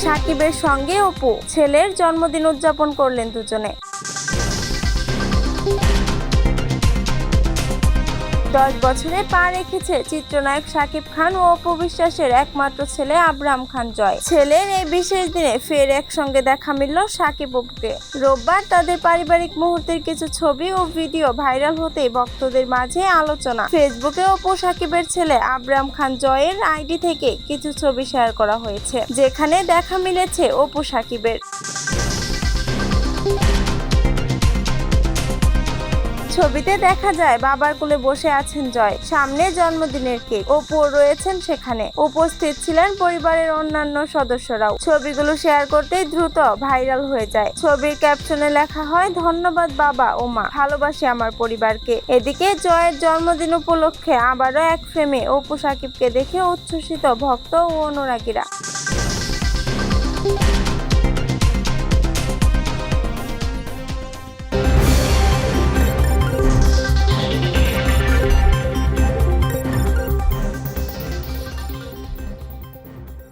সাকিবের সঙ্গে অপু ছেলের জন্মদিন উদযাপন করলেন দুজনে। 10 বছরে পা রেখেছে চিত্রনায়ক শাকিব খান ও অপু বিশ্বাসের একমাত্র ছেলে আব্রাহাম খান জয়। ছেলের এই বিশেষ দিনে ফের একসঙ্গে দেখা মিলল শাকিব অপুকে। রোববার তাদের পারিবারিক মুহূর্তের কিছু ছবি ও ভিডিও ভাইরাল হতেই ভক্তদের মাঝে আলোচনা। ফেসবুকে অপু শাকিবের ছেলে আব্রাহাম খান জয়ের আইডি থেকে কিছু ছবি শেয়ার করা হয়েছে, যেখানে দেখা মিলেছে অপু শাকিবের। ছবিতে দেখা যায় বাবার কোলে বসে আছেন জয়, সামনে জন্মদিনের কেক। অপু রয়েছেন সেখানে, উপস্থিত ছিলেন পরিবারের অন্যান্য সদস্যরাও। ছবিগুলো শেয়ার করতেই দ্রুত ভাইরাল হয়ে যায়। ছবির ক্যাপশনে লেখা হয়, ধন্যবাদ বাবা ও মা, ভালোবাসি আমার পরিবারকে। এদিকে জয়ের জন্মদিন উপলক্ষে আবারও এক ফ্রেমে অপু শাকিবকে দেখে উচ্ছ্বসিত ভক্ত ও অনুরাগীরা।